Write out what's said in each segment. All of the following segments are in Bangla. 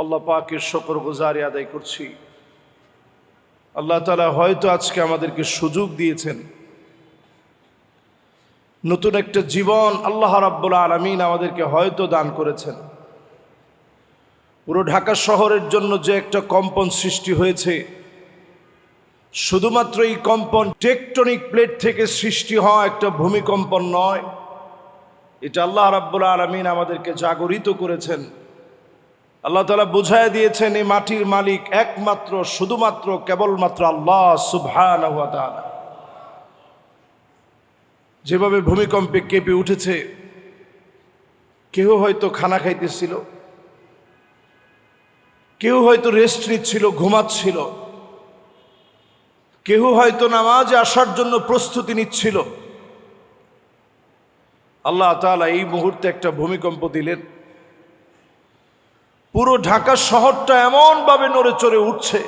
আল্লাহ পাকের শুকরগুজারি আদায় করছি। আল্লাহ তাআলা হয়তো আজকে আমাদেরকে সুযোগ দিয়েছেন, নতুন একটা জীবন আল্লাহ রাব্বুল আলামিন আমাদেরকে হয়তো দান করেছেন। পুরো ঢাকা শহরের জন্য যে একটা কম্পন সৃষ্টি হয়েছে, শুধুমাত্র এই কম্পন টেকটনিক প্লেট থেকে সৃষ্টি হওয়া একটা ভূমিকম্পন নয়, এটা আল্লাহ রাব্বুল আলামিন আমাদেরকে জাগরিত করেছেন। আল্লাহ তাআলা বুঝায় দিয়েছেন এই মাটির মালিক একমাত্র শুধুমাত্র কেবলমাত্র আল্লাহ সুবহানাহু ওয়া তাআলা। যেভাবে ভূমিকম্পে কেঁপে উঠেছে, কেউ হয়তো খানা খাইতেছিল, কেউ হয়তো রেস্ট নিচ্ছিল, ঘুমাচ্ছিল, কেউ হয়তো নামাজে আসার জন্য প্রস্তুতি নিচ্ছিল। আল্লাহ তাআলা এই মুহূর্তে একটা ভূমিকম্প দিলেন, পুরো ঢাকা শহরটা এমনভাবে নড়ে চড়ে উঠছে,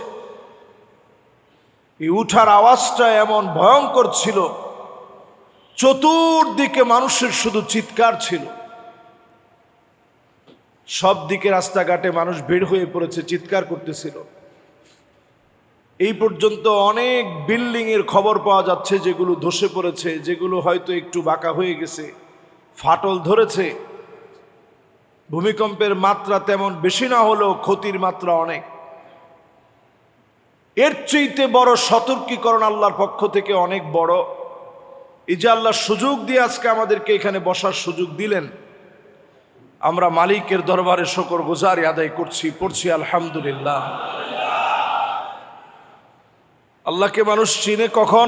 এই উঠার আওয়াজটা এমন ভয়ঙ্কর ছিল, চতুর্দিকে মানুষের শুধু চিৎকার ছিল। সব দিকে রাস্তাঘাটে মানুষ বের হয়ে পড়েছে, চিৎকার করতেছিল। এই পর্যন্ত অনেক বিল্ডিং এর খবর পাওয়া যাচ্ছে যেগুলো ধসে পড়েছে, যেগুলো হয়তো একটু বাঁকা হয়ে গেছে, ফাটল ধরেছে। ভূমিকম্পের মাত্রা তেমন বেশি না হলেও ক্ষতির মাত্রা অনেক। এর চাইতে বড় সতর্কীকরণ আল্লাহর পক্ষ থেকে অনেক বড়। এই যে আল্লাহ সুযোগ দিয়ে আজকে আমাদেরকে এখানে বসার সুযোগ দিলেন, আমরা মালিকের দরবারে শুকরগুজারি আদায় করছি, পড়ছি আলহামদুলিল্লাহ। আল্লাহকে মানুষ চিনে কখন?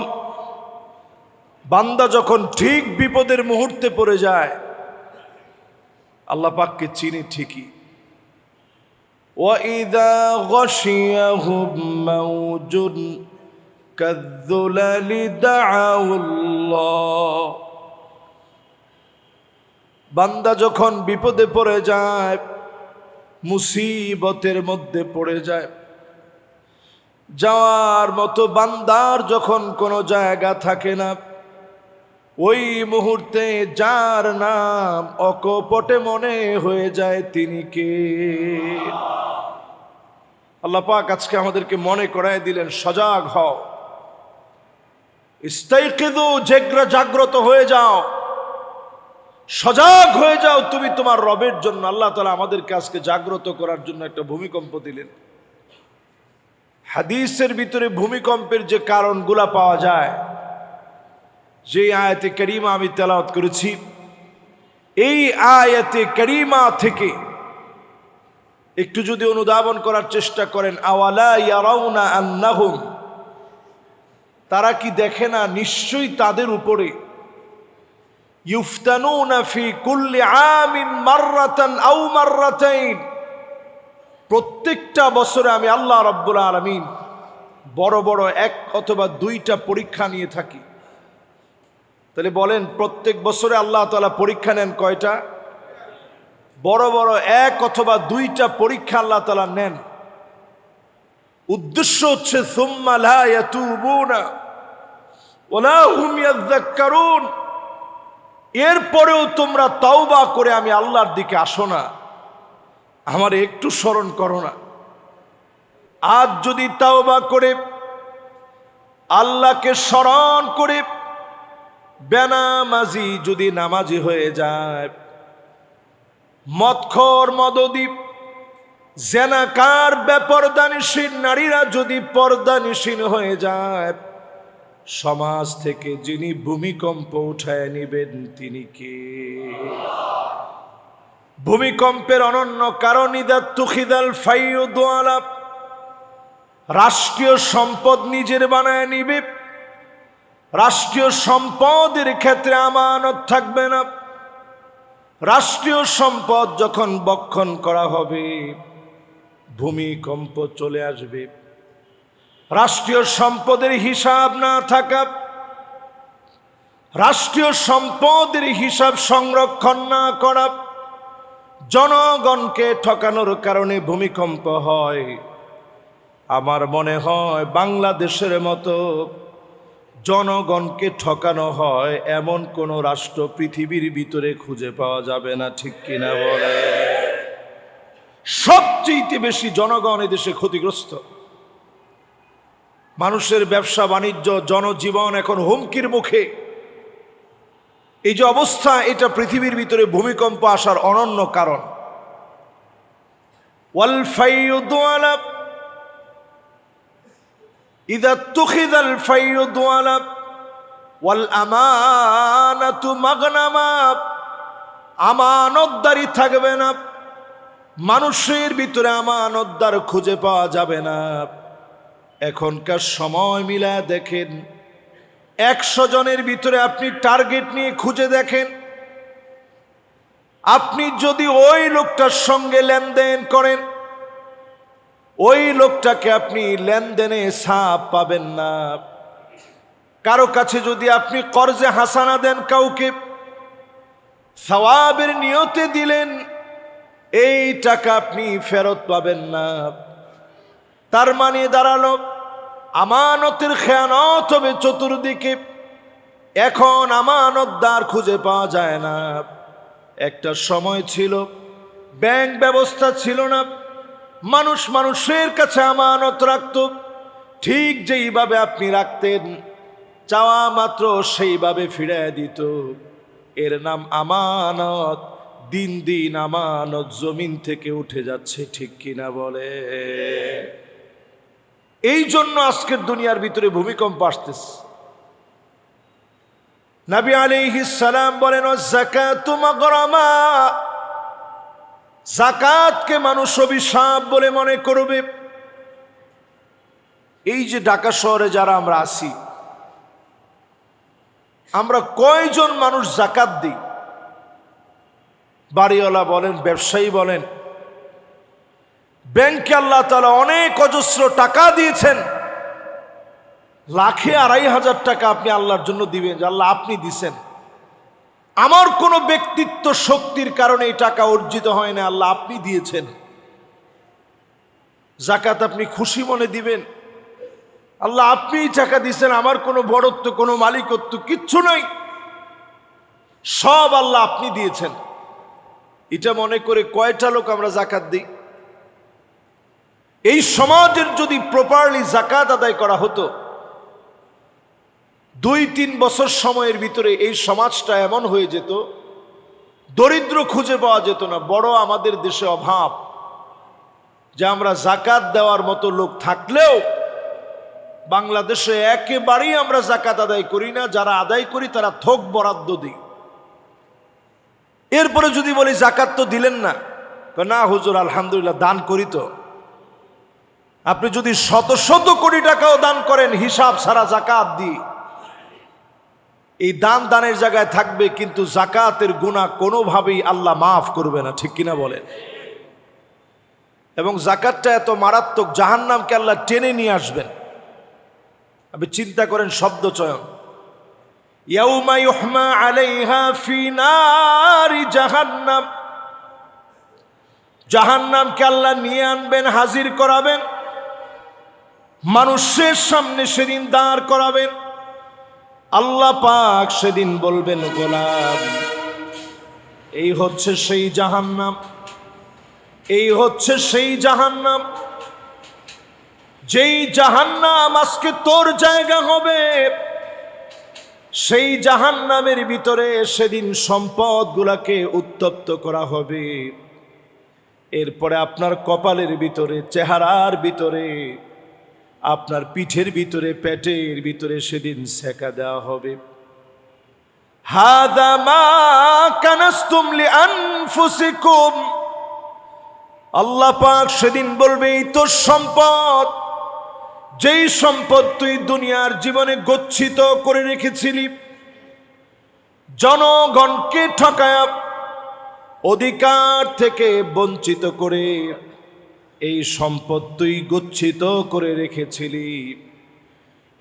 বান্দা যখন ঠিক বিপদের মুহূর্তে পড়ে যায়, আল্লাহ পাককে চিনি ঠিকই। ওয়াইদা গাশিয়াহুম মাউজুন কাযযুলালি দাআউল্লাহ। বান্দা যখন বিপদে পড়ে যায়, মুসিবতের মধ্যে পড়ে যায়, যাওয়ার মতো বান্দার যখন কোনো জায়গা থাকে না, ওই মুহূর্তে যার নাম অকপটে মনে হয়ে যায় তিনি কে? আল্লাহ পাক আজকে আমাদেরকে মনে করায় দিলেন, সজাগ হও, ইস্তাইকিযু, জাগ্রত হয়ে যাও, সজাগ হয়ে যাও তুমি তোমার রবের জন্য। আল্লাহ তাআলা আমাদেরকে আজকে জাগ্রত করার জন্য একটা ভূমিকম্প দিলেন। হাদিসের ভিতরে ভূমিকম্পের যে কারণগুলা পাওয়া যায়, যে আয়াতে কারিমা আমি তেলাওয়াত করেছি, এই আয়াতে কারিমা থেকে একটু যদি অনুধাবন করার চেষ্টা করেন, আওয়ালা ইয়ারাউনা আন্নাহুম, তারা কি দেখে না নিশ্চয়ই তাদের উপরে ইউফতানুনা ফি কুল্লি আমিন মাররাতান আও মাররাতাইন, প্রত্যেকটা বছরে আমি আল্লাহ রাব্বুল আলামিন বড় বড় এক অথবা দুইটা পরীক্ষা নিয়ে থাকি। তাহলে বলেন, প্রত্যেক বছরে আল্লাহ তাআলা পরীক্ষা নেন কয়টা? বড় বড় এক অথবা দুইটা পরীক্ষা আল্লাহ তাআলা নেন। উদ্দেশ্য হচ্ছে সুম্মা লা ইয়াতুবুনা ওয়ালা হুম ইয়াযাক্কারুন, এরপরেও তোমরা তাওবা করে আমি আল্লাহর দিকে আসো না, আমার একটু স্মরণ করো না। আজ যদি তাওবা করে আল্লাহকে স্মরণ করে বেনামাজি যদি নামাজি হয়ে যায়, মদখোর মদদী জেনাকার বেপরদানিশীল নারীরা যদি পর্দানিশীল হয়ে যায়, সমাজ থেকে যিনি ভূমিকম্প উঠায় নিবেন তিনি কে? ভূমিকম্পের অনন্য কারণ ইদা তুখিদাল ফাইউ দুআলা, রাষ্ট্রীয় সম্পদ নিজের বানায় নিবে, রাষ্ট্রীয় সম্পদের ক্ষেত্রে আমানত থাকবে না। রাষ্ট্রীয় সম্পদ যখন বক্ষণ করা হবে, ভূমিকম্প চলে আসবে। রাষ্ট্রীয় সম্পদের হিসাব না থাকা, রাষ্ট্রীয় সম্পদের হিসাব সংরক্ষণ না করা, জনগণকে ঠকানোর কারণে ভূমিকম্প হয়। আমার মনে হয় বাংলাদেশের মতো জনগণকে ঠকানো হয় এমন কোন রাষ্ট্র পৃথিবীর ভিতরে খুঁজে পাওয়া যাবে না, ঠিক কিনা বলে? সবচেয়ে বেশি জনগণ এদেশে ক্ষতিগ্রস্ত। মানুষের ব্যবসা বাণিজ্য, জনজীবন এখন হুমকির মুখে। এই যে অবস্থা, এটা পৃথিবীর ভিতরে ভূমিকম্প আসার অনন্য কারণ। ওয়াল ফাইয়ুদওয়ালা ইযা তুখিযাল ফাইয়ুদওয়ালা ওয়াল আমানাতু মাগনামা, আমানতদারি থাকবে না, মানুষের ভিতরে আমানতদার খুঁজে পাওয়া যাবে না। এখনকার সময় মিলায় দেখেন, 100 জনের ভিতরে আপনি টার্গেট নিয়ে খুঁজে দেখেন, আপনি যদি ওই লোকটার সঙ্গে লেনদেন করেন, ওই লোকটাকে আপনি লেনদেনে ছাপ পাবেন না। কারো কাছে যদি আপনি কর্জে হাসানা দেন, কাউকে সওয়াবের নিয়তে দিলেন, এই টাকা আপনি ফেরত পাবেন না। তার মানে দাঁড়ালো আমানতের খেয়ানত হবে চতুর্দিকে। এখন আমানতদার খুঁজে পাওয়া যায় না। একটা সময় ছিল ব্যাংক ব্যবস্থা ছিল না, মানুষ মানুষের কাছে আমানত রাখত, ঠিক যেইভাবে আপনি রাখতেন চাওয়া মাত্র সেইভাবে ফিরিয়ে দিত। এর নাম আমানত। দিন দিন আমানত জমিন থেকে উঠে যাচ্ছে, ঠিক কিনা বলে? এই জন্য আজকের দুনিয়ার ভিতরে ভূমিকম্প আসতেছে। নবী আলাইহিস সালাম বলেন, যাকাতু মাগরামা, যাকাতকে মানুষ অভিশাপ বলে মনে করবে। এই যে ঢাকা শহরে যারা আমরা আছি, আমরা কয়জন মানুষ যাকাত দিই? বাড়িওয়ালা বলেন, ব্যবসায়ী বলেন, ব্যাংকে আল্লাহ তাআলা অনেক অজস্র টাকা দিয়েছেন, লাখে 2,500 টাকা আপনি আল্লাহর জন্য দিবেন যে আল্লাহ আপনি দিছেন, আমার কোনো ব্যক্তিত্ব শক্তির কারণে এই টাকা অর্জিত হয় না, আল্লাহ আপনি দিয়েছেন। যাকাত আপনি খুশি মনে দিবেন, আল্লাহ আপনিই টাকা দিছেন, আমার কোনো বড়ত্ব কোনো মালিকত্ব কিচ্ছু নাই, সব আল্লাহ আপনি দিয়েছেন। এটা মনে করে কয়টা লোক আমরা যাকাত দিই? এই সমাজের যদি প্রপারলি যাকাত আদায় করা হতো, 2-3 বছর সময়ের ভিতরে এই সমাজটা এমন হয়ে যেত, দরিদ্র খুঁজে পাওয়া যেত না। বড় আমাদের দেশে অভাব যে আমরা যাকাত দেওয়ার মতো লোক থাকলেও বাংলাদেশে একেবারেই আমরা যাকাত আদায় করি না। যারা আদায় করি তারা থোক বরাদ্দ দিই। এরপরে যদি বলি যাকাত তো দিলেন না, না হুজুর আলহামদুলিল্লাহ দান করি তো। আপনি যদি শত শত কোটি টাকাও দান করেন, হিসাব ছাড়া যাকাত দিই, এই দানের জায়গায় থাকবে, কিন্তু যাকাতের গুনাহ কোনোভাবেই আল্লাহ মাফ করবে না, ঠিক কিনা বলেন? এবং যাকাতটা এত মারাত্মক, জাহান্নামকে আল্লাহ টেনে নিয়ে আসবেন। আপনি চিন্তা করেন শব্দ চয়ন, ইয়াউমা ইউহমা আলাইহা ফি নারি জাহান্নাম, জাহান্নামকে আল্লাহ নিয়ে আনবেন, হাজির করাবেন, মানুষের সামনে সেদিন দাঁড় করাবেন। আল্লাহ পাক সেদিন বলবেন, গোলাম এই হচ্ছে সেই জাহান্নাম, এই হচ্ছে সেই জাহান্নাম, যেই জাহান্নাম আজকে তোর জায়গা হবে। সেই জাহান্নামের ভিতরে সেদিন সম্পদগুলাকে উত্তপ্ত করা হবে। এরপরে আপনার কপালের ভিতরে, চেহারার ভিতরে, আপনার পিঠের ভিতরে, পেটের ভিতরে সেদিন সেকা দেওয়া হবে। হাদা মা কানাসতুম লিআনফুসিকুম, আল্লাহ পাক সেদিন বলবে, এই তোর সম্পদ, যেই সম্পদ তুই দুনিয়ার জীবনে গচ্ছিত করে রেখেছিলি, জনগণকে ঠকায়া অধিকার থেকে বঞ্চিত করে এই সম্পদ তুই গচ্ছিত করে রেখেছিলি।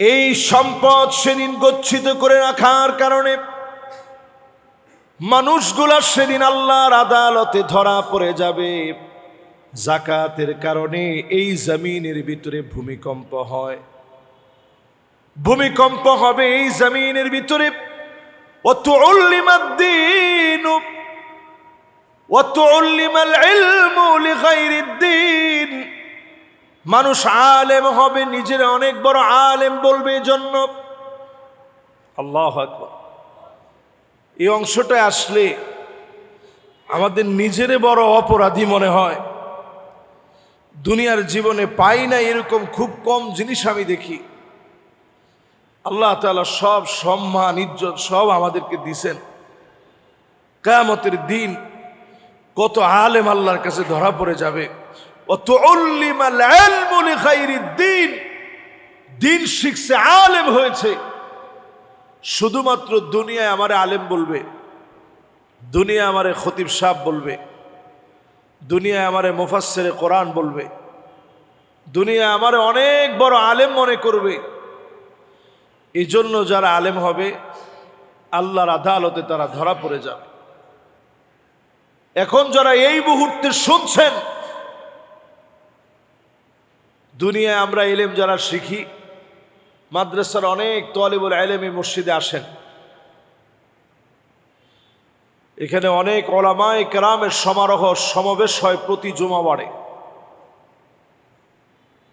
এই সম্পদ সেদিন গচ্ছিত করে রাখার কারণে মানুষগুলা সেদিন আল্লাহর আদালতে ধরা পড়ে যাবে। যাকাতের কারণে এই জমিনের ভিতরে ভূমিকম্প হয়, ভূমিকম্প হবে এই জমিনের ভিতরে। ওয়াতুল্লিমাল ইলমু লিগাইরিদ দ্বীন, মানুষ আলেম হবে, নিজের অনেক বড় আলেম বলবে এজন্য। আল্লাহু আকবার। এই অংশটা আসলে আমাদের নিজেরে বড় অপরাধী মনে হয়। দুনিয়ার জীবনে পাই না এরকম খুব কম জিনিস আমি দেখি। আল্লাহ তাআলা সব সম্মান ইজ্জত সব আমাদেরকে দিছেন। কিয়ামতের দিন কত আলেম আল্লাহর কাছে ধরা পড়ে যাবে। ওয়াতুল্লিমাল ইলমু লিগাইরিদ দ্বীন, দিন শিখছে, আলেম হয়েছে, শুধুমাত্র দুনিয়ায় আমারে আলেম বলবে, দুনিয়ায় আমারে খতিব সাহেব বলবে, দুনিয়ায় আমারে মুফাসসিরে কোরআন বলবে, দুনিয়ায় আমারে অনেক বড় আলেম মনে করবে। এই জন্য যারা আলেম হবে আল্লাহর আদালতে তারা ধরা পড়ে যাবে। এখন যারা এই মুহূর্তে শুনছেন, দুনিয়ায় আমরা ইলম যারা শিখি, মাদ্রাসার অনেক তালিবুল ইলম এই মসজিদে আসেন, এখানে অনেক উলামায়ে কেরামের সমারোহ সমাবেশ হয় প্রতি জুমাবারে।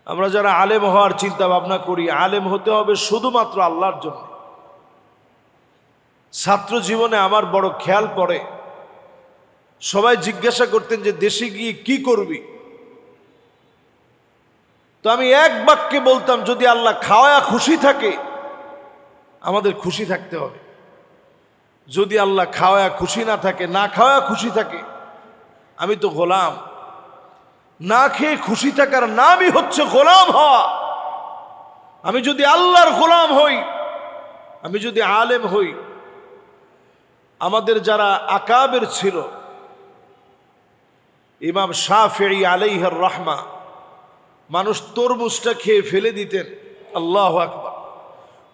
আমরা যারা আলেম হওয়ার চিন্তা ভাবনা করি, আলেম হতে হবে শুধুমাত্র আল্লাহর জন্য। ছাত্র জীবনে আমার বড় খেয়াল পড়ে, সবাই জিজ্ঞাসা করতেন যে দেশে গিয়ে কি করবি, তো আমি এক বাক্যে বলতাম, যদি আল্লাহ খাওয়া খুশি থাকে আমাদের খুশি থাকতে হবে। যদি আল্লাহ খাওয়া খুশি না থাকে, না খাওয়া খুশি থাকে, আমি তো গোলাম। না খেয়ে খুশি থাকার নামই হচ্ছে গোলাম হওয়া। আমি যদি আল্লাহর গোলাম হই, আমি যদি আলেম হই, আমাদের যারা আকাবের ছিল, ইমাম শাফিঈ আলাইহির রাহমা, মানুষ তরমুজটা খেয়ে ফেলে দিতেন, আল্লাহু আকবার,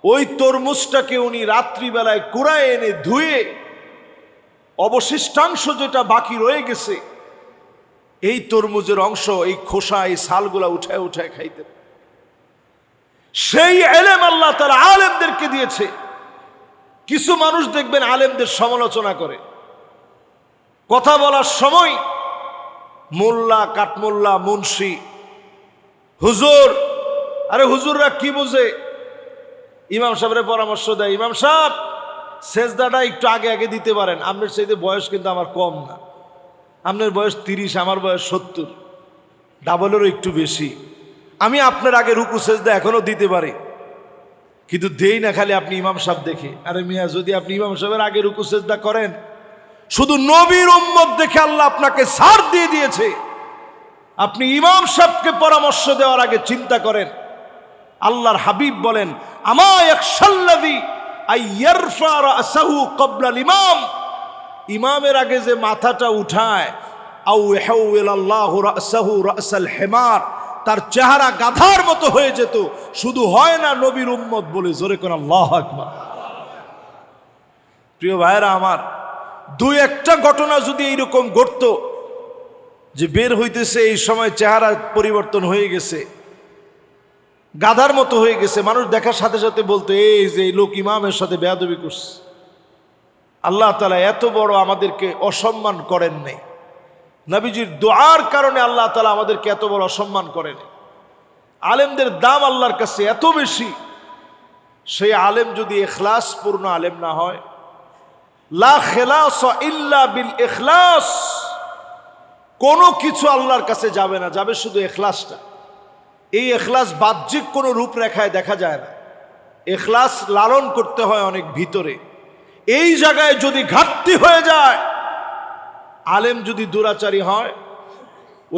ওই তরমুজটাকে উনি রাত্রিবেলায় কুড়ায় এনে ধুয়ে অবশিষ্টাংশ যেটা বাকি রয়ে গেছে, এই তরমুজের অংশ, এই খোসা, এই ছালগুলা উঠায় উঠায় খাইতেন। সেই ইলম আল্লাহ তাআলা আলেমদেরকে দিয়েছে। কিছু মানুষ দেখবেন আলেমদের সমালোচনা করে, কথা বলার সময় মোল্লা, কাঠমোল্লা, মুন্সি, হুজুর, আরে হুজুররা কি বোঝে, ইমাম সাহেবের পরামর্শ দেয়, ইমাম সাহেব সেজদাটা একটু আগে আগে দিতে পারেন, আপনার চাইতে বয়স কিন্তু আমার কম না, আপনার বয়স 30, আমার বয়স 70, ডাবলেরও একটু বেশি, আমি আপনার আগে রুকু সেজদা এখনো দিতে পারি, কিন্তু দেই না খালি আপনি ইমাম সাহেব দেখে। আরে মিয়া, যদি আপনি ইমাম সাহেবের আগে রুকু সেজদা করেন, শুধু নবীর উম্মত দেখে আল্লাহ আপনাকে ছাড় দিয়ে দিয়েছে। আপনি ইমাম সাহেবকে পরামর্শ দেওয়ার আগে চিন্তা করেন। আল্লাহর হাবিব বলেন, আমা ইয়াখশাল্লাযী আইয়ারফা রাসাহু ক্বাবলা ইমাম, ইমামের আগে যে মাথাটা উঠায়, আও ইয়াহউলাল্লাহু রাসাহু রাসাল হিমার, তার চেহারা গাধার মতো হয়ে যেত। শুধু হয় না নবীর উম্মত বলে, জোরে করে আল্লাহু আকবার। প্রিয় ভাইরা আমার, দুই একটা ঘটনা যদি এইরকম ঘটতো যে বের হইতেছে এই সময় চেহারা পরিবর্তন হয়ে গেছে, গাধার মতো হয়ে গেছে, মানুষ দেখার সাথে সাথে বলতো এই যে লোক ইমামের সাথে বেয়াদবি করছে। আল্লাহ তাআলা এত বড় আমাদেরকে অসম্মান করেন নাই, নবীজির দোয়ার কারণে আল্লাহ তাআলা আমাদেরকে এত বড় অসম্মান করেন। আলেমদের দাম আল্লাহর কাছে এত বেশি, সেই আলেম যদি ইখলাস পূর্ণ আলেম না হয়, লা খিলাস ইল্লা বিল ইখলাস, কোনো কিছু আল্লাহর কাছে যাবে না, যাবে শুধু ইখলাসটা। এই ইখলাস বাহ্যিক কোনো রূপরেখায় দেখা যায় না, ইখলাস লালন করতে হয় অনেক ভিতরে। এই জায়গায় যদি ঘাটতি হয়ে যায়, আলেম যদি দুরাচারী হয়,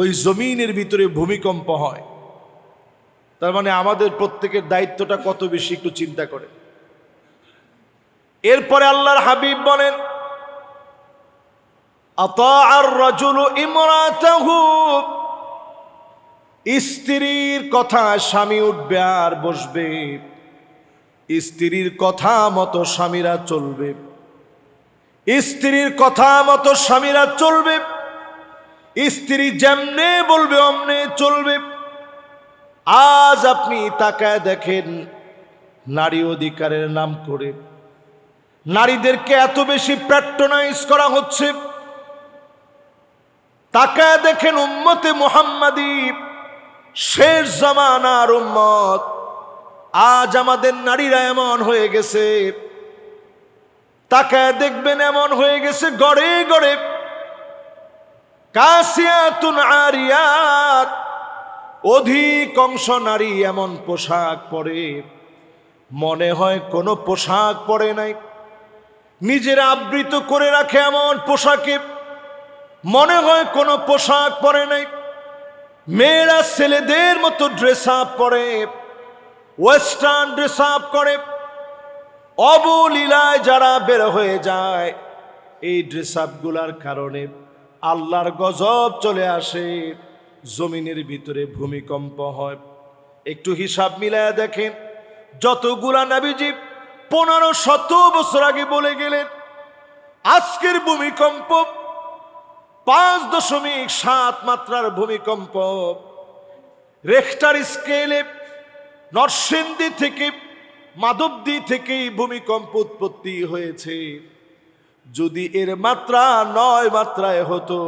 ওই জমিনের ভিতরে ভূমিকম্প হয়। তার মানে আমাদের প্রত্যেকের দায়িত্বটা কত বেশি একটু চিন্তা করে। এরপরে আল্লাহর হাবিব বলেন, আতাআর রাজুলু ইমরাতাহু, স্ত্রীর কথা স্বামী উঠবে আর বসবে, স্ত্রীর কথা মতো স্বামীরা চলবে, স্ত্রীর কথা মতো স্বামীরা চলবে, স্ত্রী যেমনে বলবে অমনে চলবে। আজ আপনি তাকায় দেখেন, নারী অধিকারের নাম করে নারীদেরকে এত বেশি প্যাট্রোনাইজ করা হচ্ছে। তাকায় দেখেন উম্মতে মুহাম্মাদি শেষ জামানার উম্মত। আজ আমাদের নারীরা এমন হয়ে গেছে, তাকায় দেখবেন এমন হয়ে গেছে, গড়ে গড়ে কাসিয়াতুন আরিয়াত, অধিকাংশ নারী এমন পোশাক পরে মনে হয় কোনো পোশাক পরে নাই। নিজেরা আবৃত করে রাখে এমন পোশাকে মনে হয় কোনো পোশাক পরে নাই। মেয়েরা ছেলেদের মতো ড্রেস আপ পরে, ওয়েস্টার্ন ড্রেস আপ করে, অবলীলায় যারা বের হয়ে যায়। এই ড্রেস আপগুলার কারণে আল্লাহর গজব চলে আসে, জমিনের ভিতরে ভূমিকম্প হয়। একটু হিসাব মিলায় দেখেন, যতগুলা নবীজি 1500 বছর আগে বলে গেলেন, আজকের ভূমিকম্প 5.7 মাত্রার ভূমিকম্প। রেখটার স্কেলে নরসিংদী থেকে মাধবদী থেকেই ভূমিকম্প উৎপত্তি হয়েছে। যদি এর মাত্রা 9 মাত্রায় হতো,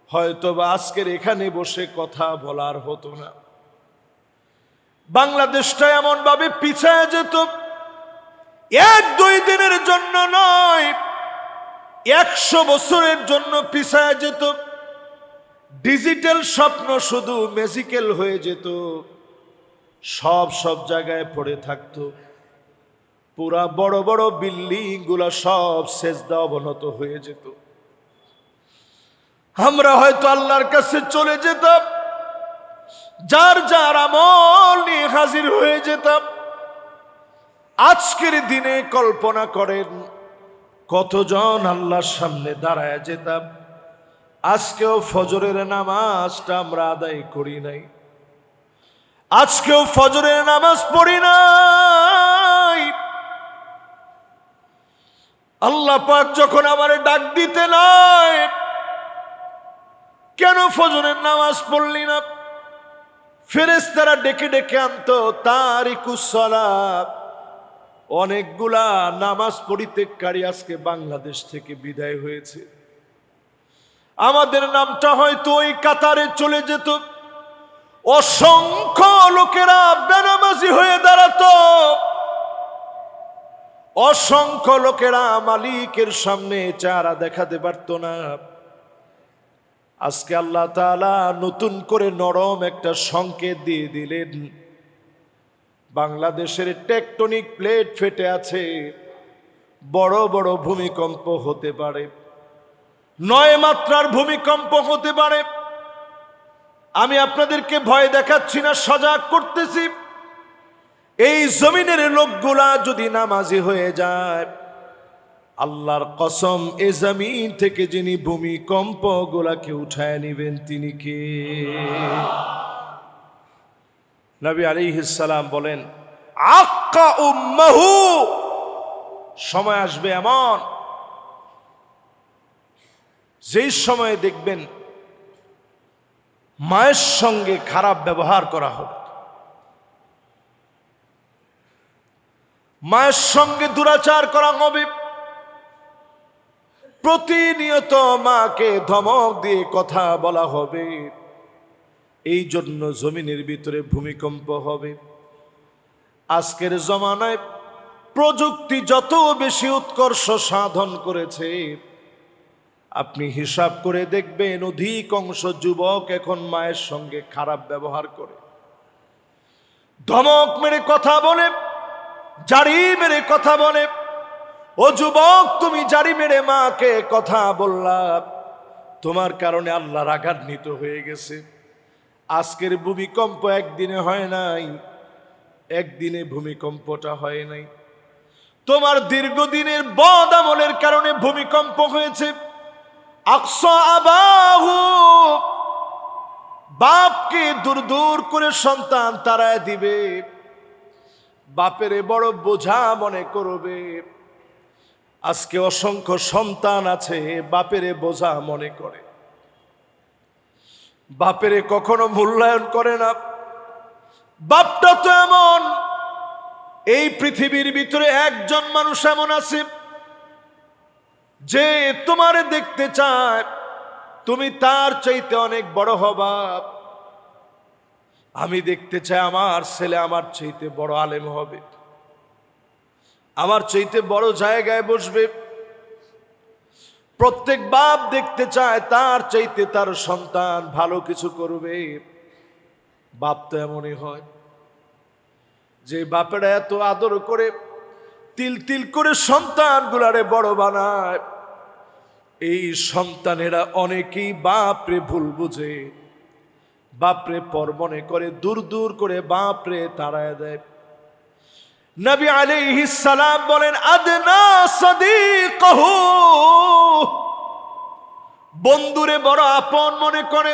হয়তো বা আজকের এখানে বসে কথা বলার হতো না। বাংলাদেশটা এমন ভাবে পিছায় যেত, 1-2 দিনের জন্য নয়, 100 বছরের জন্য পিছায় যেত। ডিজিটাল স্বপ্ন শুধু ম্যাজিক্যাল হয়ে যেত, সব জায়গায় পড়ে থাকতো। পুরা বড় বড় বিল্ডিং গুলা সব সেজদা অবনত হয়ে যেত। আমরা হয়তো আল্লাহর কাছে চলে যেতাম, যার যার আমল নিয়ে হাজির হয়ে যেতাম। আজকের দিনে কল্পনা করেন কতজন আল্লাহর সামনে দাঁড়ায় যেতাম। আজকেও ফজরের নামাজটা আমরা আদায় করি নাই, আজকেও ফজরের নামাজ পড়ি নাই। আল্লাহ পাক যখন আমারে ডাক দিতে নাই, কেন ফজরের নামাজ পড়লি না? ফেরেশতারা ডেকে ডেকে আনতো তারিকুস সালাত। অনেকগুলা নামাজ পরিত্যাগকারী আজকে বাংলাদেশ থেকে বিদায় হয়েছে। আমাদের নামটা হয়তো ওই কাতারে চলে যেত। অসংখ্য লোকেরা বেনামাজি হয়ে দাঁড়াতো, অসংখ্য লোকেরা মালিকের সামনে চেহারা দেখাতে পারত না। আজকে আল্লাহ তাআলা নতুন করে নরম একটা সংকেত দিয়ে দিলেন। বাংলাদেশের টেকটনিক প্লেট ফেটে আছে, বড় বড় ভূমিকম্প হতে পারে, 9 মাত্রার ভূমিকম্প হতে পারে। আমি আপনাদেরকে ভয় দেখাচ্ছি না, সজাগ করতেছি। এই জমিনের লোকগুলা যদি নামাজি হয়ে যায়, আল্লাহর কসম এ জমিন থেকে যিনি ভূমিকম্প গুলাকে উঠায় নিবেন তিনি কে? নবী আলাইহিস সালাম বলেন, আক্কা উম্মাহু, সময় আসবে এমন যেই সময়ে দেখবেন মায়ের সঙ্গে খারাপ ব্যবহার করা হবে, মায়ের সঙ্গে দুরাচার করা হবে। প্রতিনিয়ত মাকে ধমক দিয়ে কথা বলা হবে। এই জন্য জমিনের ভিতরে ভূমিকম্প হবে। আজকের জমানায় প্রযুক্তি যত বেশি উৎকর্ষ সাধন করেছে, আপনি হিসাব করে দেখবেন অধিকাংশ যুবক এখন মায়ের সঙ্গে খারাপ ব্যবহার করে, ধমক মেরে কথা বলে, জারি মেরে কথা বলে। ও যুবক, তুমি জারি মেরে মাকে কথা বললা, তোমার কারণে আল্লাহ রাগান্বিত হয়ে গেছে। আজকের ভূমিকম্প একদিনে হয় নাই, একদিনে ভূমিকম্পটা হয় নাই, তোমার দীর্ঘদিনের বদ আমলের কারণে ভূমিকম্প হয়েছে। আকসা আবাহু, বাপকে দূর দূর করে সন্তান তাড়ায় দিবে, বাপেরে বড় বোঝা মনে করবে। আজকে অসংখ্য সন্তান আছে বাপেরে বোঝা মনে করে, বাপেরে কখনো মূল্যায়ন করে না। বাপটা তো এমন, এই পৃথিবীর ভিতরে একজন মানুষ এমন আছে যে তোমারে দেখতে চায়, তুমি তার চাইতে অনেক বড় হবা। আমি দেখতে চাই আমার ছেলে আমার চাইতে বড় আলেম হবে, আমার চাইতে বড় জায়গায় বসবে। প্রত্যেক বাপ দেখতে চায় তার চাইতে তার সন্তান ভালো কিছু করবে। বাপ তো এমনই হয়, যে বাপেরা এত আদর করে তিল তিল করে সন্তানগুলারে বড় বানায়, এই সন্তানেরা অনেকেই বাপরে ভুল বুঝে, বাপরে পর মনে করে, দূর দূর করে বাপরে তাড়ায় দেয়। নবী আলাইহিস সালাম বলেন, আদনা সাদিকহু, বন্ধুরে বড় আপন মনে করে।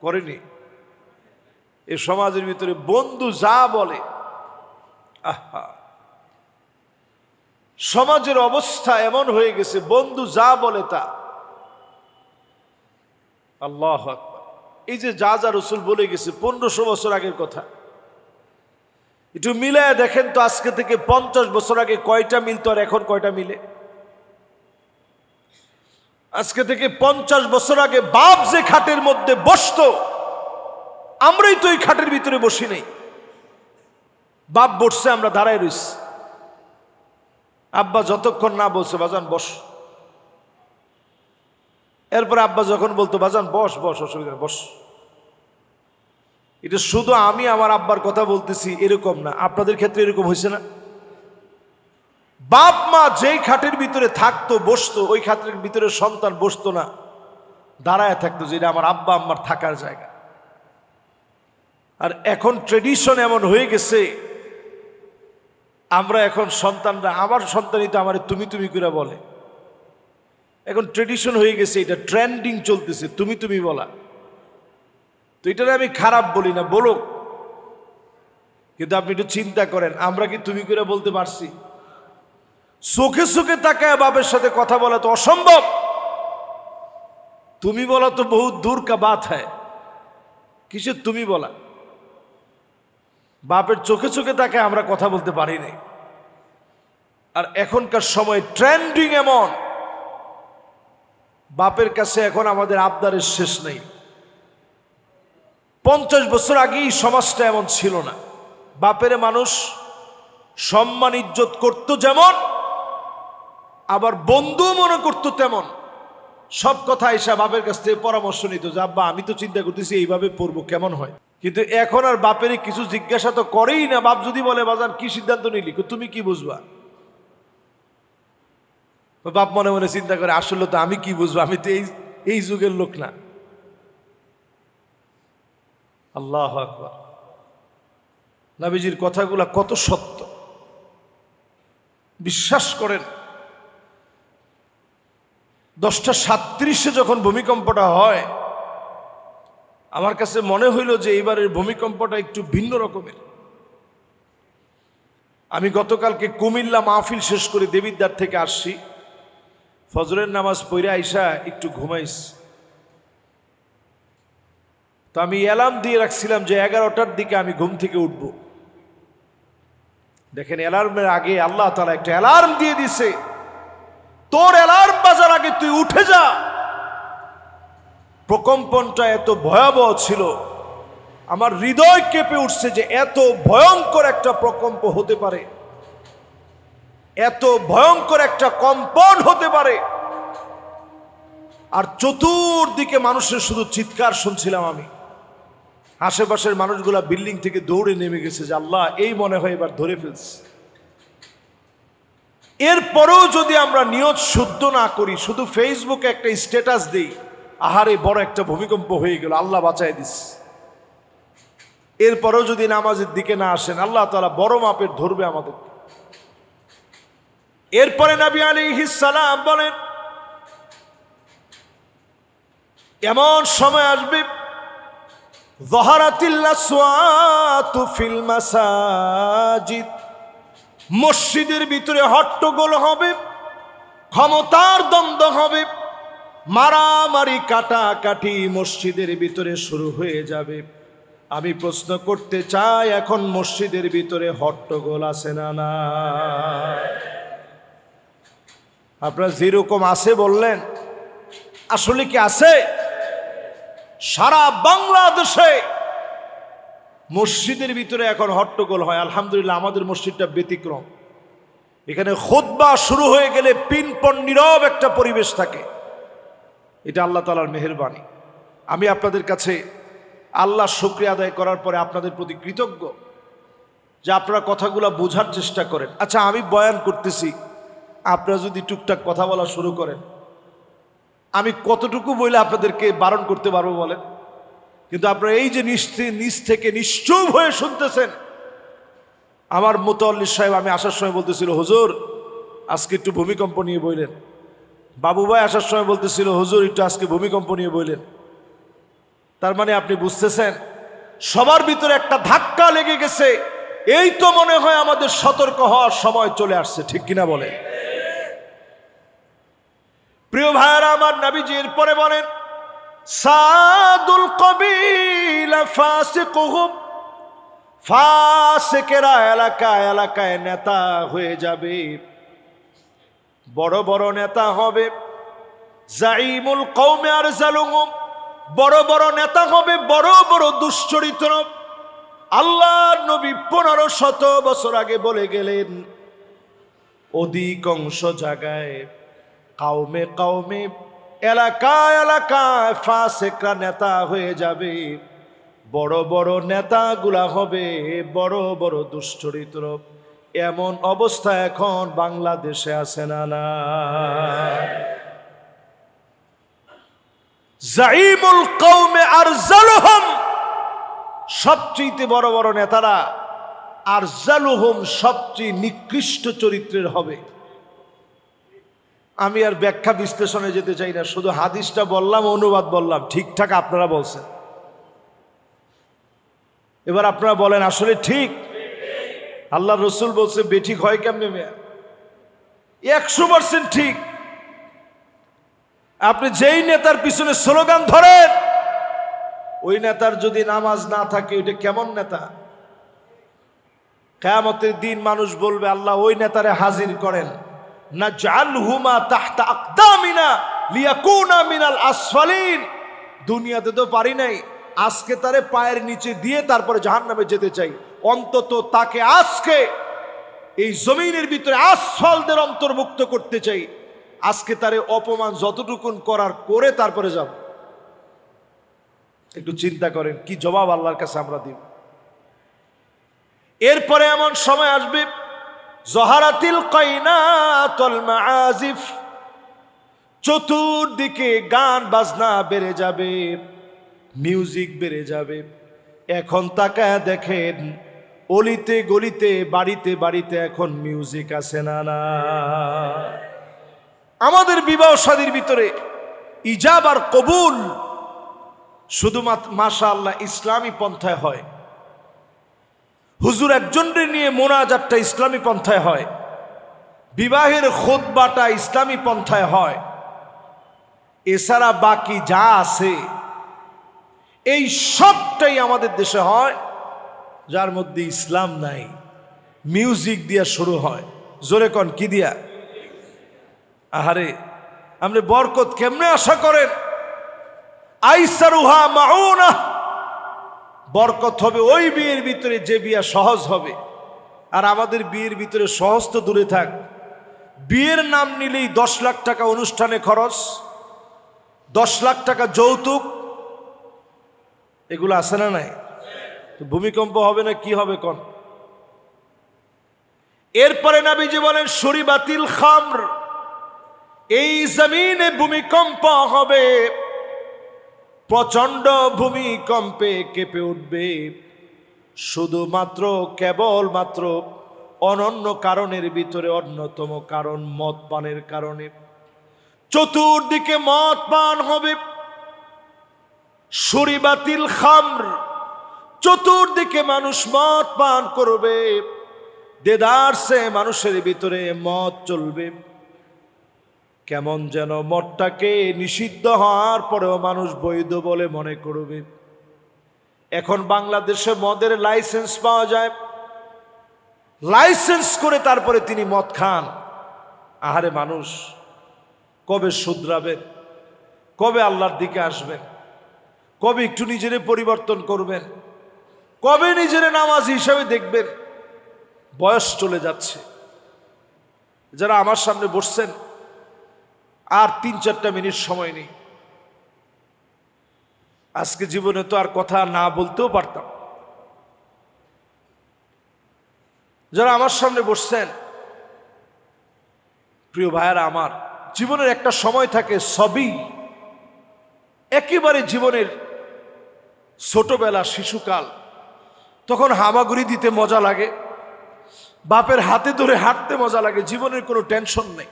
করেনি? এই সমাজের ভিতরে বন্ধু যা বলে, আহা, সমাজের অবস্থা এমন হয়ে গেছে, বন্ধু যা বলে তা। আল্লাহু আকবার। এই যে যা যা রাসূল বলে গেছে 1500 বছর আগের কথা, একটু মিলায় দেখেন তো, আজকে থেকে 50 বছর আগে কয়টা মিলতো আর এখন কয়টা মিলে? আজকে থেকে 50 বছর আগে বাপ যে খাটের মধ্যে বসতো, আমরাই তো এই খাটের ভিতরে বসি নাই। বাপ বসছে, আমরা দাঁড়ায় রইছি। আব্বা যতক্ষণ না বলছে বাজান বস, এরপরে আব্বা যখন বলতো বাজান বস বস, অসুবিধা নেই, বস। এটা শুধু আমি আমার আব্বার কথা বলতেছি এরকম না, আপনাদের ক্ষেত্রে এরকম হয়েছে না? বাপ মা যেই খাটের ভিতরে থাকতো বসতো, ওই খাটের ভিতরে সন্তান বসতো না, দাঁড়ায় থাকতো, যেটা আমার আব্বা আম্মার থাকার জায়গা। আর এখন ট্রেডিশন এমন হয়ে গেছে, আমরা এখন সন্তানরা, আমার সন্তানই তো আমার তুমি তুমি করে বলে। এখন ট্রেডিশন হয়ে গেছে, এটা ট্রেন্ডিং চলতেছে তুমি তুমি বলা। তো এটা আমি খারাপ বলি না, বলো, কিন্তু আপনি একটু চিন্তা করেন, আমরা কি তুমি করে বলতে পারছি? চোখে চোখে তাকায় বাপের সাথে কথা বলা তো অসম্ভব, তুমি বলা তো বহুত দূর কা বাত হ্যায়। কিসের তুমি বলা? বাপের চোখে চোখে তাকায় আমরা কথা বলতে পারিনি। আর এখনকার সময় ট্রেন্ডিং এমন, বাপের কাছে এখন আমাদের আবদারের শেষ নেই। 50 বছর আগেই সমাজটা এমন ছিল না। বাপের মানুষ সম্মান ইজ্জত করতো যেমন, আবার বন্ধু মনে করতো তেমন। সব কথা এসে বাপের কাছ থেকে পরামর্শ নিত, যে আব্বা আমি তো চিন্তা করতেছি এইভাবে পড়বো, কেমন হয়। কিন্তু এখন আর বাপের কিছু জিজ্ঞাসা তো করেই না। বাপ যদি বলে বাজান কি সিদ্ধান্ত নিলি, তুমি কি বুঝবা? বাপ মনে মনে চিন্তা করে, আসলে তো আমি কি বুঝবো, আমি তো এই যুগের লোক না। আল্লাহু আকবার। নবীজির কথাগুলা কত সত্য, বিশ্বাস করেন। 10:37 যখন ভূমিকম্পটা হয়, আমার কাছে মনে হইল যে এইবারের ভূমিকম্পটা একটু ভিন্ন রকমের। আমি গতকালকে কুমিল্লা মাহফিল শেষ করে দেবিদ্বার থেকে আসছি, ফজরের নামাজ পড়ে আইসা একটু ঘুমাইছি। তো আমি অ্যালার্ম দিয়ে রাখছিলাম যে 11টার দিকে আমি ঘুম থেকে উঠব। দেখেন, অ্যালার্মের আগে আল্লাহ তাআলা একটা অ্যালার্ম দিয়ে দিছে, তোর অ্যালার্ম বাজার আগে তুই উঠে যা। প্রকম্পনটা এত ভয়াবহ ছিল, আমার হৃদয় কেঁপে উঠছে যে এত ভয়ঙ্কর একটা প্রকম্প হতে পারে, এত ভয়ঙ্কর একটা কম্পন হতে পারে। আর চতুর্দিকে মানুষের শুধু চিৎকার শুনছিলাম আমি। আশেপাশের মানুষগুলা বিল্ডিং থেকে দৌড়ে নেমে গেছে, যে আল্লাহ এই মনে হয় এবার ধরে ফেলছে। এরপরেও যদি আমরা নিয়ত শুদ্ধ না করি, শুধু ফেসবুকে একটা স্ট্যাটাস দিই, আহারে বড় একটা ভূমিকম্প হয়ে গেল, আল্লাহ বাঁচায় দিস, এরপরেও যদি নামাজের দিকে না আসেন, আল্লাহ তাআলা বড় মাপের ধরবে আমাদের। এরপরে নবী আলাইহিস সালাম বলেন, এমন সময় আসবে, যাহারাতিল আসওয়াতু ফিল মাসাজিদ, মসজিদের ভিতরে হট্টগোল হবে, ক্ষমতার দ্বন্দ্ব হবে, মারামারি কাটাকাটি মসজিদের ভিতরে শুরু হয়ে যাবে। আমি প্রশ্ন করতে চাই, এখন মসজিদের ভিতরে হট্টগোল আছে না? না, আপনারা যেরকম আছে বললেন, আসলে কি আছে? সারা বাংলাদেশে মসজিদের ভিতরে এখন হট্টগোল হয়, আলহামদুলিল্লাহ আমাদের মসজিদটা ব্যতিক্রম। এখানে খুতবা শুরু হয়ে গেলে পিনপন নীরব একটা পরিবেশ থাকে। এটা আল্লাহ তাআলার মেহেরবানি। আমি আপনাদের কাছে আল্লাহ শুকরিয়া আদায় করার পরে আপনাদের প্রতি কৃতজ্ঞ যে আপনারা কথাগুলো বোঝার চেষ্টা করেন। আচ্ছা, আমি বয়ান করতেছি, আপনারা যদি টুকটাক কথা বলা শুরু করেন, আমি কতটুকু বলে আপনাদেরকে বারণ করতে পারবো বলেন? কিন্তু আপনারা এই যে নিচ থেকে নিশ্চুপ হয়ে শুনতেছেন। আমার মুতাল্লিস সাহেব আমি আসার সময় বলতেছিল, হুজুর আজকে একটু ভূমিকম্প নিয়ে বইলেন। বাবু ভাই আসার সময় বলতেছিল, হুজুর একটু আজকে ভূমিকম্প নিয়ে বইলেন। তার মানে আপনি বুঝতেছেন সবার ভিতরে একটা ধাক্কা লেগে গেছে। এই তো মনে হয় আমাদের সতর্ক হওয়ার সময় চলে আসছে, ঠিক কিনা বলেন? প্রিয় ভাইরা আমার, নবীজি এরপরে বলেন, সাদুল কবিলা ফাসিকুহুম, ফাসিকেরা এলাকায় এলাকায় নেতা হয়ে যাবে, বড় বড় নেতা হবে। জাইমুল কওমে আরজালুহুম, বড় বড় নেতা হবে, বড় বড় দুশ্চরিত্র। আল্লাহ নবী 1500 বছর আগে বলে গেলেন, অধিকাংশ জায়গায় কাউমে কাউমে এলাকায় এলাকায় ফাসিকরা নেতা হয়ে যাবে, বড় বড় নেতাগুলা হবে বড় বড় দুশ্চরিত্র। এমন অবস্থা এখন বাংলাদেশে আছে না? না, জাইমুল কওমে আরজালুহুম, সবচেয়ে বড় বড় নেতারা, আরজালুহুম সবচেয়ে নিকৃষ্ট চরিত্রের হবে। আমি আর ব্যাখ্যা বিশ্লেষণে যেতে চাই না, শুধু হাদিসটা বললাম, অনুবাদ বললাম, ঠিকঠাক আপনারা বলছেন। এবার আপনারা বলেন আসলে ঠিক? আল্লাহ রসুল বলছে বেঠিক হয় কেমনে মেয়া? 100% ঠিক। আপনি যেই নেতার পিছনে স্লোগান ধরেন, ওই নেতার যদি নামাজ না থাকে, ওইটা কেমন নেতা? কিয়ামতের দিন মানুষ বলবে, আল্লাহ ওই নেতারে হাজির করেন, নাজআলহুমা তাহতা আকদামিনা লিয়াকুনা মিনাল আসফালিন। দুনিয়াতে তো পারি নাই, আজকে তারে পায়ের নিচে দিয়ে তারপরে জাহান্নামে যেতে চাই। অন্তত তাকে আজকে এই জমিনের ভিতরে আসফালদের অন্তর্ভুক্ত করতে চাই। আজকে তারে অপমান যতটুকুন করার করে তারপরে যাব। একটু চিন্তা করেন কি জবাব আল্লাহর কাছে আমরা দিব। এরপরে এমন সময় আসবে, জহারাতিল কাইনাতুল মাআজিফ, চতুর্দিকে গান বাজনা বেড়ে যাবে, মিউজিক বেড়ে যাবে। এখন তাকায় দেখেন, অলিতে গলিতে বাড়িতে বাড়িতে এখন মিউজিক আছে না? না, আমাদের বিবাহ শাদীর ভিতরে ইজাব আর কবুল শুধুমাত্র মাশাআল্লাহ ইসলামী পন্থায় হয়। হুজুর একজনকে নিয়ে মোনাজাতটা ইসলামী পন্থায় হয়, বিবাহের খুতবাটা ইসলামী পন্থায় হয়। এছাড়া বাকি যা আছে এই সবটাই আমাদের দেশে হয়, যার মধ্যে ইসলাম নাই। মিউজিক দিয়া শুরু হয়, জোরে কন কি দিয়া? আহারে, আপনি বরকত কেমনে আশা করেন? আইসারুহা মাউনা, বরকত হবে ওই বিয়ের ভিতরে যে বিয়ে সহজ হবে। আর আমাদের বিয়ের ভিতরে সহজ তো দূরে থাক, বিয়ের নাম নিলেই 10 লাখ টাকা অনুষ্ঠানে খরচ, 10 লাখ টাকা যৌতুক, এগুলো আছে না নাই? তো ভূমিকম্প হবে না কি হবে কোন? এরপরে নবীজি বলেন শরিবাতিল খামর, এই জমিনে ভূমিকম্প হবে, প্রচন্ড ভূমিকম্পে কেঁপে উঠবে, শুধুমাত্র কেবলমাত্র অনন্য কারণের ভিতরে অন্যতম কারণ মদ পানের কারণে। চতুর্দিকে মদ পান হবে, শরিবাতিল খামর, চতুর্দিকে মানুষ মদ পান করবে, দেদারসে মানুষের ভিতরে মদ চলবে। কেমন যেন মদটাকে নিষিদ্ধ হওয়ার পরেও মানুষ বৈধ বলে মনে করবে। এখন বাংলাদেশে মদের লাইসেন্স পাওয়া যায়, লাইসেন্স করে তারপরে তিনি মদ খান। আহারে মানুষ কবে শুধরাবে? কবে আল্লাহর দিকে আসবেন? কবে একটু নিজেরে পরিবর্তন করবেন? কবে নিজেরে নামাজি হিসাবে দেখবেন? বয়স চলে যাচ্ছে। যারা আমার সামনে বসছেন, আর 3-4টা মিনিট সময় নেই। আজকে জীবনে তো আর কথা না বলতেও পারতাম। যারা আমার সামনে বসছেন, প্রিয় ভাইয়েরা আমার, জীবনের একটা সময় থাকে সবই, একেবারে জীবনের ছোটবেলা, শিশুকাল। তখন হামাগুড়ি দিতে মজা লাগে, বাপের হাতে ধরে হাঁটতে মজা লাগে, জীবনের কোনো টেনশন নেই।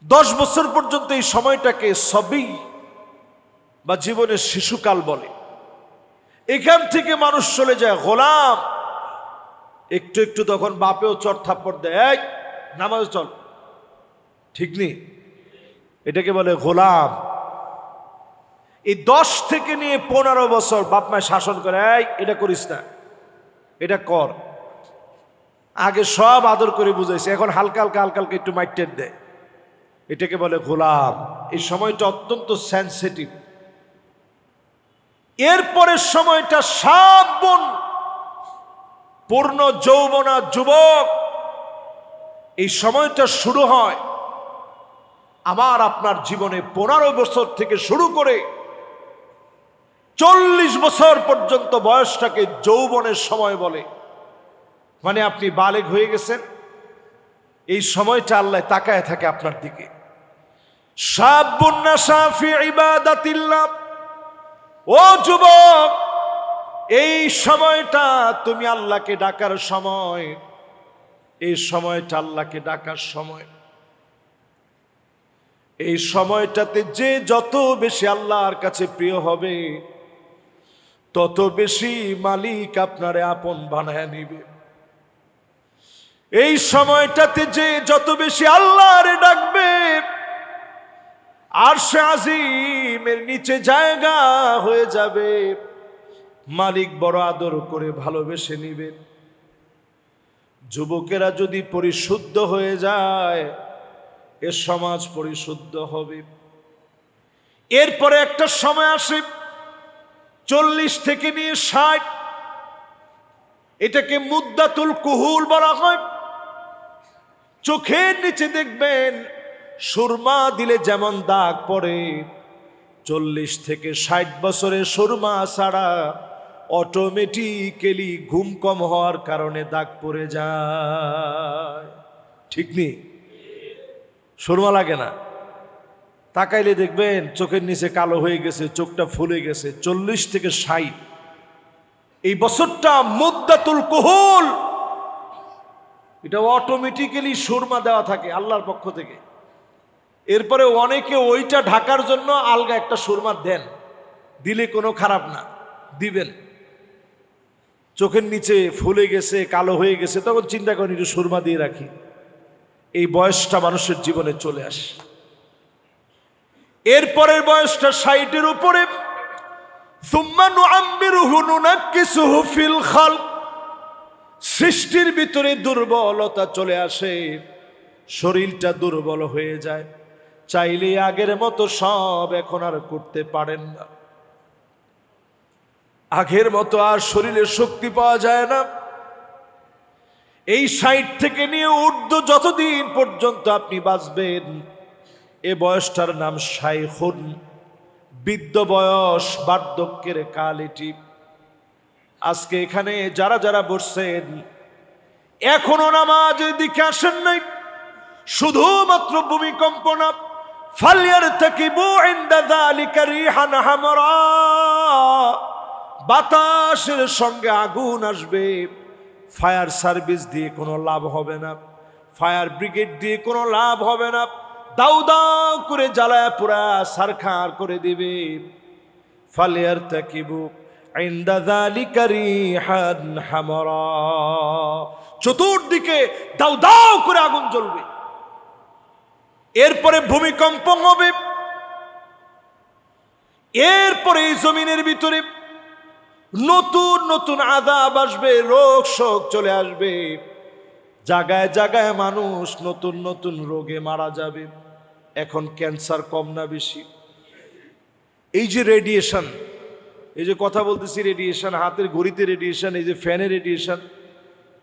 10 বছর পর্যন্ত এই সময়টাকে সবই বা জীবনের শিশুকাল বলে। এখান থেকে মানুষ চলে যায় গোলাম। একটু একটু তখন বাপেও চড় থাপ্পড় দেয়, এই নামাজ চল, ঠিক নেই, এটাকে বলে গোলাম। এই 10 থেকে নিয়ে 15 বছর বাপ মায় শাসন করে, এই এটা করিস না, এটা কর। আগে সব আদর করে বুঝাইছে, এখন হালকা হালকা হালকা হালকা একটু মাইটের দেয়, এটাকে বলে গোলাম। এই সময়টা অত্যন্ত সেন্সিটিভ। এরপরের সময়টা শাবুন, পূর্ণ যৌবনা, যুবক। এই সময়টা শুরু হয় আমার আপনার জীবনে 15 বছর থেকে শুরু করে 40 বছর পর্যন্ত বয়সটাকে যৌবনের সময় বলে। মানে আপনি বালেগ হয়ে গেছেন, এই সময়টা আল্লাহ তাকায় থাকে আপনার দিকে। শাবুন নাশা ফি ইবাদাতিল্লাহ, ও যুবক, এই সময়টা তুমি আল্লাহকে ডাকার সময়, এই সময়টা আল্লাহকে ডাকার সময়। এই সময়টাতে যে যত বেশি আল্লাহর কাছে প্রিয় হবে, তত বেশি মালিক আপনারে আপন বানায় নিবে। এই সময়টাতে যে যত বেশি আল্লাহরে ডাকবে, আরশে আজিমের নিচে জায়গা হয়ে যাবে, মালিক বড় আদর করে ভালোবেসে নিবেন। যুবকেরা যদি পরিশুদ্ধ হয়ে যায়, এ সমাজ পরিশুদ্ধ হবে। এরপরে একটা সময় আসে 40 থেকে নিয়ে 60, এটাকে মুদ্দাতুল কুহুল বলা হয়। চোখের নিচে দেখবেন সুরমা দিলে যেমন দাগ পড়ে, 40 থেকে 60 বছরে সুরমা ছাড়া অটোমেটিক্যালি ঘুম কম হওয়ার কারণে দাগ পড়ে যায়, ঠিক নেই? সুরমা লাগে না, তাকাইলে দেখবেন চোখের নিচে কালো হয়ে গেছে, চোখটা ফুলে গেছে। 40 থেকে 60 এই বছরটা মুদ্দাতুল কুহুল, এটা অটোমেটিক্যালি সুরমা দেওয়া থাকে আল্লাহর পক্ষ থেকে। এরপরে অনেকে ওইটা ঢাকার জন্য আলগা একটা সুরমা দেন, দিলে কোনো খারাপ না, দিবেন। চোখের নিচে ফুলে গেছে, কালো হয়ে গেছে, তখন চিন্তা করেন একটু সুরমা দিয়ে রাখি। এই বয়সটা মানুষের জীবনে চলে আসে। এরপরের বয়সটা 60-এর উপরে। সুম্মা নুআম্মিরুহু নুনাক্কিসুহু ফিল খালক, সৃষ্টির ভিতরে দুর্বলতা চলে আসে, শরীরটা দুর্বল হয়ে যায়, চাইলে আগের মতো সব এখন আর করতে পারেন না। আগের মতো আর শরীরে শক্তি পাওয়া যায় না। এই 60 থেকে নিয়ে ঊর্ধ্ব যতদিন পর্যন্ত আপনি বাঁচবেন, এ বয়সটার নাম শাইখুন, বৃদ্ধ বয়স, বার্ধক্যের কাল এটি। আজকে এখানে যারা যারা বসছেন, এখনো নামাজের দিকে আসেন নাই, শুধুমাত্র ভূমিকম্প না, ফালইয়ারতাকিবু ইনদা যালিকা রিহান হামরা, বাতাসের সঙ্গে আগুন আসবে, ফায়ার সার্ভিস দিয়ে কোনো লাভ হবে না, ফায়ার ব্রিগেড দিয়ে কোনো লাভ হবে না, দাউ দাউ করে জ্বালায় পুরা সারখার করে দিবে। ফালইয়ারতাকিবু ইনদা যালিকা রিহান হামরা, চতুর্দিকে দাউ দাউ করে আগুন জ্বলবে। এরপরে ভূমিকম্প হবে, এরপরে এই জমিনের ভিতরে নতুন নতুন আযাব আসবে, রোগ শোক চলে আসবে, জায়গায় জায়গায় মানুষ নতুন নতুন রোগে মারা যাবে। এখন ক্যান্সার কম না বেশি? এই যে রেডিয়েশন, এই যে কথা বলতেছি রেডিয়েশন, হাতের ঘড়িতে রেডিয়েশন, এই যে ফ্যানের রেডিয়েশন,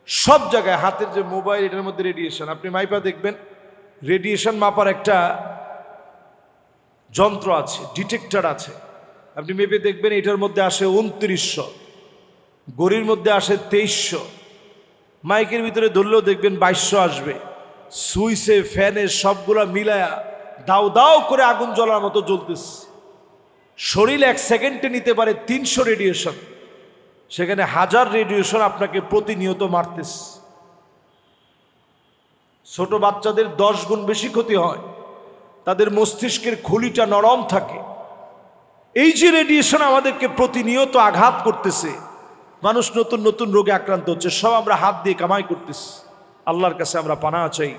সব জায়গায়, হাতের যে মোবাইল এটার মধ্যে রেডিয়েশন। আপনি মাইপা দেখবেন রেডিয়েশন মাপার একটা যন্ত্র আছে, ডিটেক্টর আছে, আপনি মেপে দেখবেন এটার মধ্যে আসে 2900, ঘড়ির মধ্যে আসে 2300, মাইকের ভিতরে ধরলেও দেখবেন 2200 আসবে। সুইচে ফ্যানে সবগুলা মিলায়া দাও দাও করে আগুন জ্বলার মতো জ্বলতেছে। শরীর 1 সেকেন্ডে নিতে পারে 300 রেডিয়েশন, সেখানে 1000 রেডিয়েশন আপনাকে প্রতিনিয়ত মারতেছে। ছোট বাচ্চাদের 10 গুণ বেশি ক্ষতি হয়, তাদের মস্তিষ্কের খুলিটা নরম থাকে। এই যে রেডিয়েশন আমাদেরকে প্রতিনিয়ত আঘাত করতেছে, মানুষ নতুন নতুন রোগে আক্রান্ত হচ্ছে, সব আমরা হাত দিয়ে কামাই করতেছি। আল্লাহর কাছে আমরা পানাহ চাই,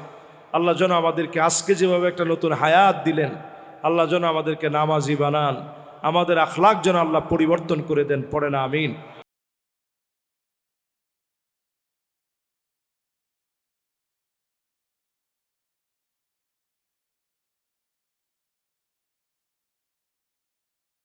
আল্লাহ যেন আমাদেরকে আজকে যেভাবে একটা নতুন হায়াত দিলেন, আল্লাহ যেন আমাদেরকে নামাজি বানান, আমাদের আখলাক যেন আল্লাহ পরিবর্তন করে দেন। পড়ে না আমিন।